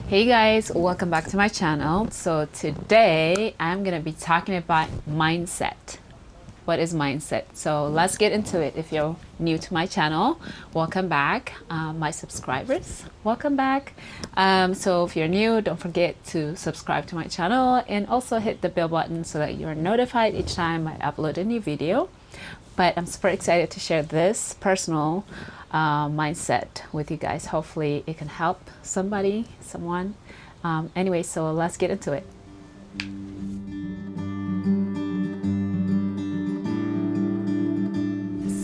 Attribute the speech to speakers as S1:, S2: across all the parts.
S1: Hey guys, welcome back to my channel. So today I'm gonna be talking about mindset. What is mindset? So let's get into it. If you're new to my channel, welcome back. My subscribers, welcome back. So if you're new, don't forget to subscribe to my channel and also hit the bell button so that you're notified each time I upload a new video. But I'm super excited to share this personal mindset with you guys. Hopefully it can help somebody, someone. Anyway, so let's get into it.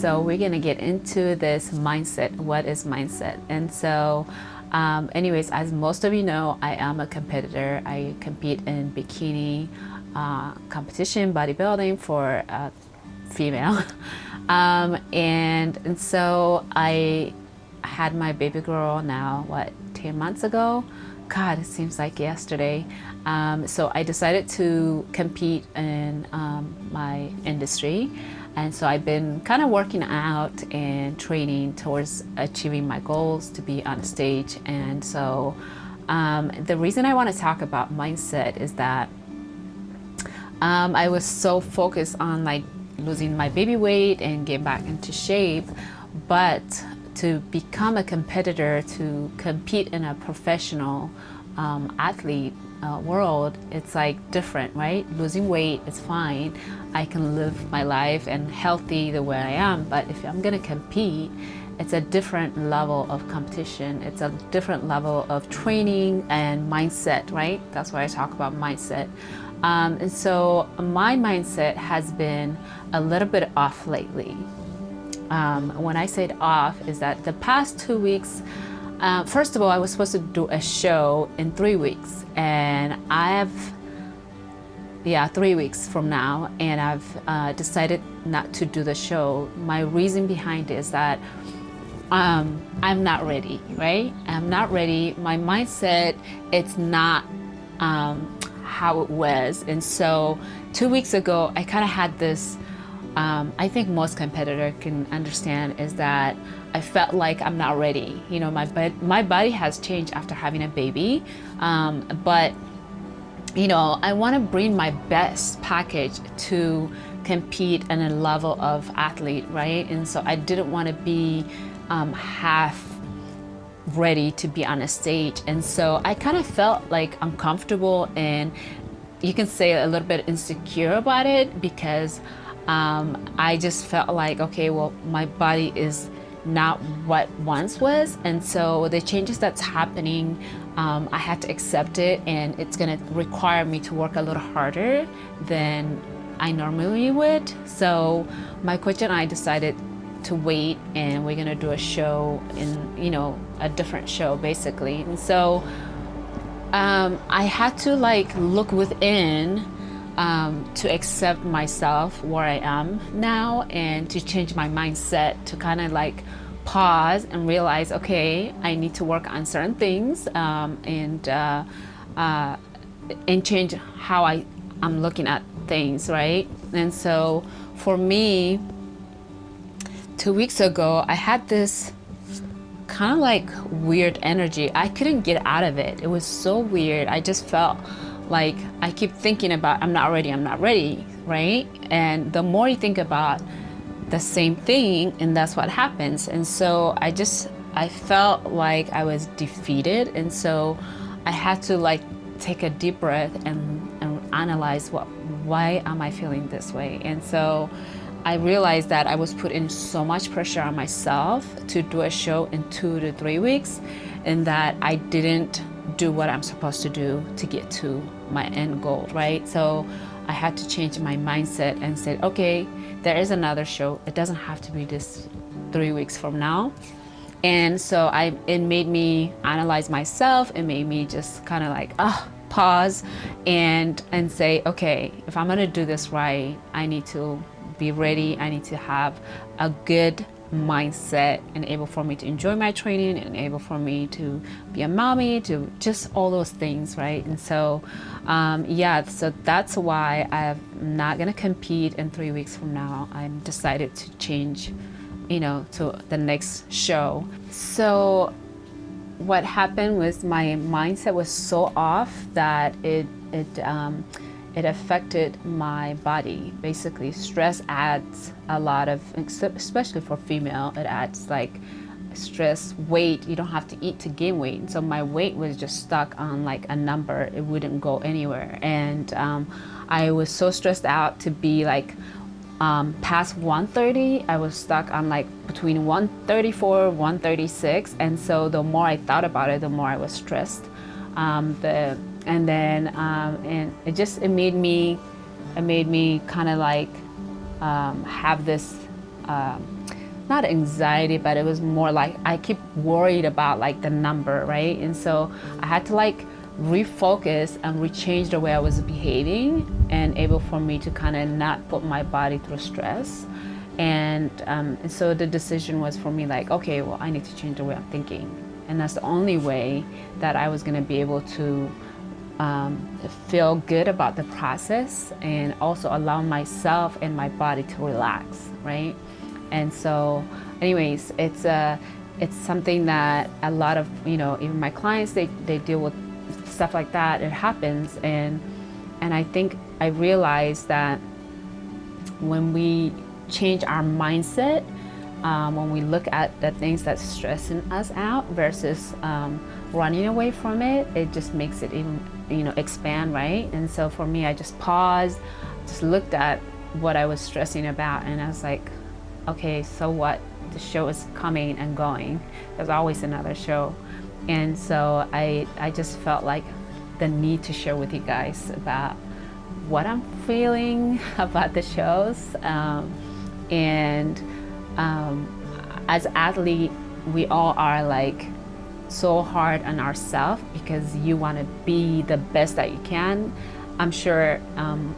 S1: So we're gonna get into this mindset. What is mindset? And so anyways, as most of you know, I am a competitor. I compete in bikini competition, bodybuilding for female. And so I had my baby girl now, 10 months ago? God, it seems like yesterday. So I decided to compete in my industry. And so I've been kind of working out and training towards achieving my goals to be on stage. And so the reason I want to talk about mindset is that I was so focused on like losing my baby weight and get back into shape, but to become a competitor, to compete in a professional athlete world, it's like different, right? Losing weight is fine. I can live my life and healthy the way I am, but if I'm gonna compete, it's a different level of competition. It's a different level of training and mindset, right? That's why I talk about mindset. And so my mindset has been a little bit off lately. When I say off, is that the past 2 weeks, first of all, I was supposed to do a show in 3 weeks, and 3 weeks from now, and I've decided not to do the show. My reason behind it is that I'm not ready, right? I'm not ready. My mindset, it's not how it was. And so 2 weeks ago, I kind of had this, I think most competitor can understand, is that I felt like I'm not ready. You know, my body has changed after having a baby, but you know, I want to bring my best package to compete in a level of athlete, right? And so I didn't want to be half ready to be on a stage. And so I kind of felt like uncomfortable, and you can say a little bit insecure about it, because I just felt like, okay, well, my body is not what once was. And so the changes that's happening, I had to accept it, and it's gonna require me to work a little harder than I normally would. So my coach and I decided to wait, and we're gonna do a show in, you know, a different show basically. And so I had to like look within to accept myself where I am now, and to change my mindset, to kind of like pause and realize, okay, I need to work on certain things, and change how I'm looking at things, right? And so for me, 2 weeks ago, I had this kind of like weird energy. I couldn't get out of it. It was so weird. I just felt like I keep thinking about, I'm not ready, right? And the more you think about the same thing, and that's what happens. And so I felt like I was defeated. And so I had to like take a deep breath and analyze why am I feeling this way? And so I realized that I was putting so much pressure on myself to do a show in 2 to 3 weeks, and that I didn't do what I'm supposed to do to get to my end goal, right? So I had to change my mindset and said, okay, there is another show. It doesn't have to be this 3 weeks from now. And so it made me analyze myself. It made me just kind of like, pause and say, okay, if I'm gonna do this right, I need to be ready. I need to have a good mindset, and able for me to enjoy my training, and able for me to be a mommy, to just all those things, right? And so so that's why I'm not gonna compete in 3 weeks from now. I'm decided to change, you know, to the next show. So what happened was my mindset was so off that it affected my body. Basically, stress adds a lot of, especially for female, it adds like stress, weight. You don't have to eat to gain weight. So my weight was just stuck on like a number. It wouldn't go anywhere. And I was so stressed out to be like past 130. I was stuck on like between 134, 136. And so the more I thought about it, the more I was stressed. And it made me kind of like have this not anxiety, but it was more like I keep worried about like the number, right? And so I had to like refocus and rechange the way I was behaving, and able for me to kind of not put my body through stress. And so the decision was for me like, okay, well, I need to change the way I'm thinking, and that's the only way that I was going to be able to feel good about the process, and also allow myself and my body to relax, right? And so anyways, it's something that a lot of, even my clients, they deal with stuff like that. It happens. And I think I realized that when we change our mindset, when we look at the things that's stressing us out versus running away from it, it just makes it even, expand, right? And so for me, I just paused, just looked at what I was stressing about, and I was like, okay, so what? The show is coming and going. There's always another show. And so I just felt like the need to share with you guys about what I'm feeling about the shows. As athletes, we all are like so hard on ourselves because you want to be the best that you can. I'm sure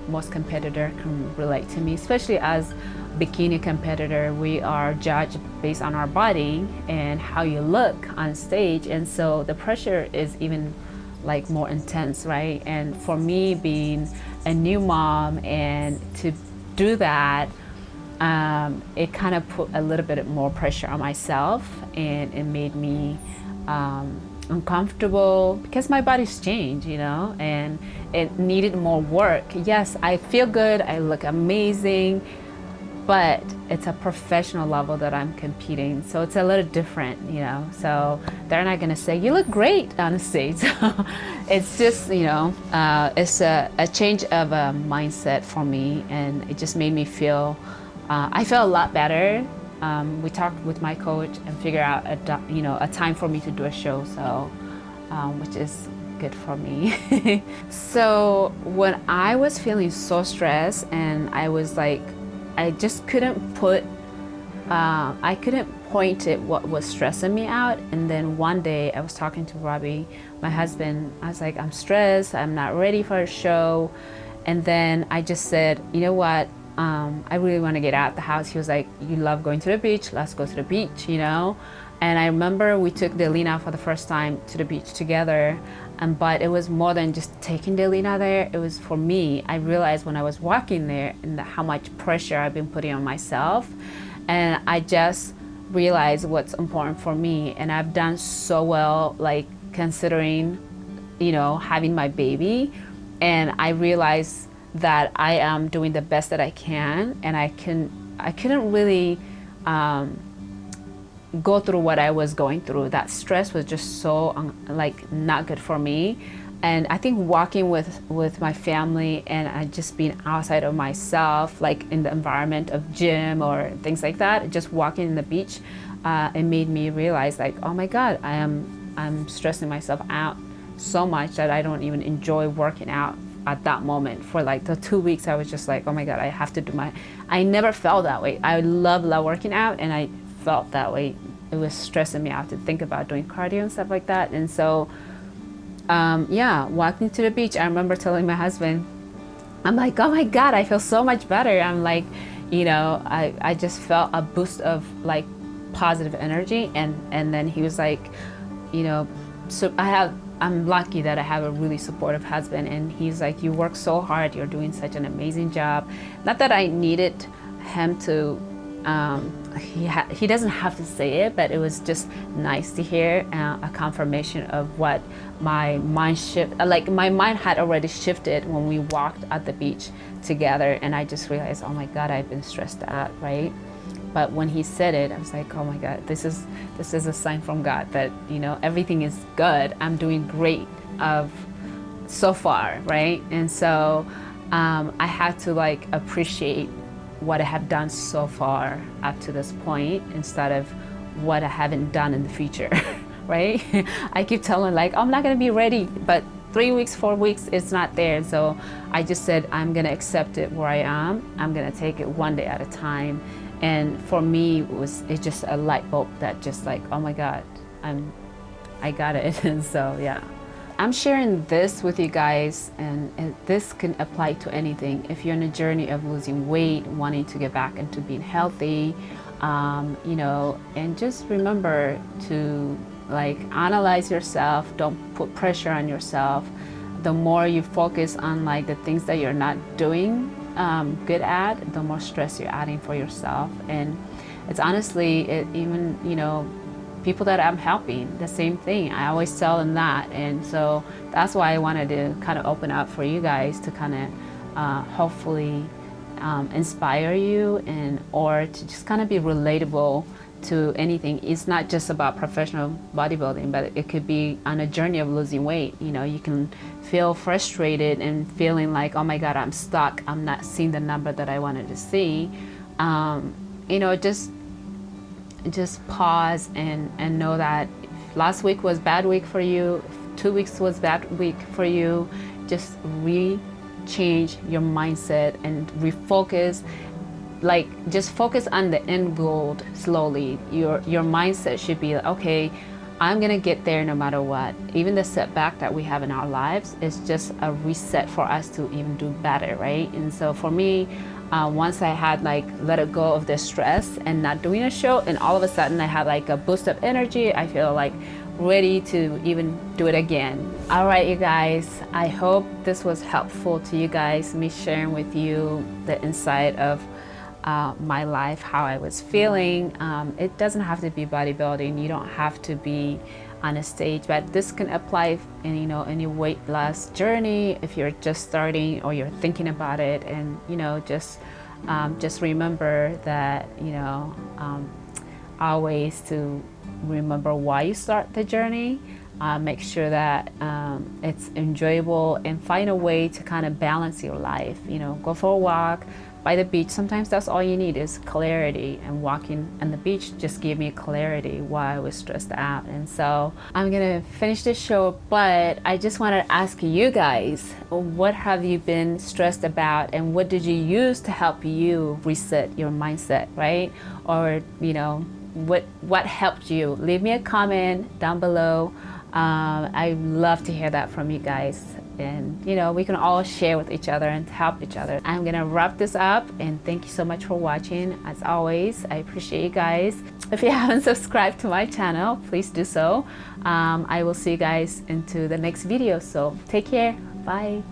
S1: most competitors can relate to me, especially as bikini competitor. We are judged based on our body and how you look on stage, and so the pressure is even like more intense, right? And for me, being a new mom and to do that, it kind of put a little bit more pressure on myself, and it made me uncomfortable because my body's changed, and it needed more work. Yes, I feel good, I look amazing, but it's a professional level that I'm competing, so it's a little different, so they're not gonna say you look great on the stage. So it's just, it's a change of a mindset for me, and it just made me feel I felt a lot better. We talked with my coach and figured out a time for me to do a show, so which is good for me. So when I was feeling so stressed, and I was like, I just couldn't I couldn't point at what was stressing me out. And then one day I was talking to Robbie, my husband. I was like, I'm stressed, I'm not ready for a show. And then I just said, you know what? I really want to get out the house. He was like, you love going to the beach, let's go to the beach, And I remember we took Delina for the first time to the beach together. But it was more than just taking Delina there. It was for me, I realized when I was walking there and how much pressure I've been putting on myself. And I just realized what's important for me. And I've done so well, like considering, having my baby. And I realized that I am doing the best that I can. And I couldn't really go through what I was going through. That stress was just so not good for me. And I think walking with my family, and I just being outside of myself, like in the environment of gym or things like that, just walking in the beach, it made me realize like, oh my God, I'm stressing myself out so much that I don't even enjoy working out at that moment. For like the 2 weeks, I was just like, oh my God, I have to do I never felt that way. I love working out, and I felt that way. It was stressing me out to think about doing cardio and stuff like that. And so walking to the beach, I remember telling my husband, I'm like, oh my God, I feel so much better. I'm like, I just felt a boost of like positive energy. And then he was like, so I'm lucky that I have a really supportive husband, and he's like, you work so hard, you're doing such an amazing job. Not that I needed him to he doesn't have to say it, but it was just nice to hear a confirmation of what my mind like my mind had already shifted when we walked at the beach together, and I just realized, oh my God, I've been stressed out, right? But when he said it, I was like, oh my God, this is a sign from God that, you know, everything is good. I'm doing great so far, right? And so I had to like appreciate what I have done so far up to this point instead of what I haven't done in the future, right? I keep telling like, I'm not gonna be ready, but 3 weeks, 4 weeks, it's not there. And so I just said, I'm gonna accept it where I am. I'm gonna take it one day at a time. And for me, it's just a light bulb that just like, oh my God, I got it. And so, yeah. I'm sharing this with you guys, and this can apply to anything. If you're on a journey of losing weight, wanting to get back into being healthy, you know, and just remember to like analyze yourself. Don't put pressure on yourself. The more you focus on like the things that you're not doing good at, the more stress you're adding for yourself. And it's honestly, even, you know, people that I'm helping, the same thing. I always tell them that. And so that's why I wanted to kind of open up for you guys to kind of hopefully inspire you, and or to just kind of be relatable to anything. It's not just about professional bodybuilding, but it could be on a journey of losing weight. You know, you can feel frustrated and feeling like, oh my God, I'm stuck. I'm not seeing the number that I wanted to see. You know, just pause and know that if last week was bad week for you, if 2 weeks was bad week for you, just change your mindset and refocus. Like, just focus on the end goal slowly. Your mindset should be, okay, I'm gonna get there no matter what. Even the setback that we have in our lives is just a reset for us to even do better, right? And so for me, once I had like let it go of the stress and not doing a show, and all of a sudden I had like a boost of energy, I feel like ready to even do it again. All right, you guys, I hope this was helpful to you guys, me sharing with you the insight of my life, how I was feeling. It doesn't have to be bodybuilding. You don't have to be on a stage, but this can apply in, you know, any weight loss journey if you're just starting or you're thinking about it. And, you know, just remember that, you know, always to remember why you start the journey. Make sure that it's enjoyable, and find a way to kind of balance your life. You know, go for a walk by the beach. Sometimes that's all you need is clarity, and walking on the beach just gave me clarity while I was stressed out. And so I'm gonna finish this show, but I just wanted to ask you guys, what have you been stressed about, and what did you use to help you reset your mindset, right? Or, you know, what helped you? Leave me a comment down below. I love to hear that from you guys, and you know, we can all share with each other and help each other. I'm gonna wrap this up, and thank you so much for watching. As always, I appreciate you guys. If you haven't subscribed to my channel, please do so. I will see you guys into the next video, so take care. Bye.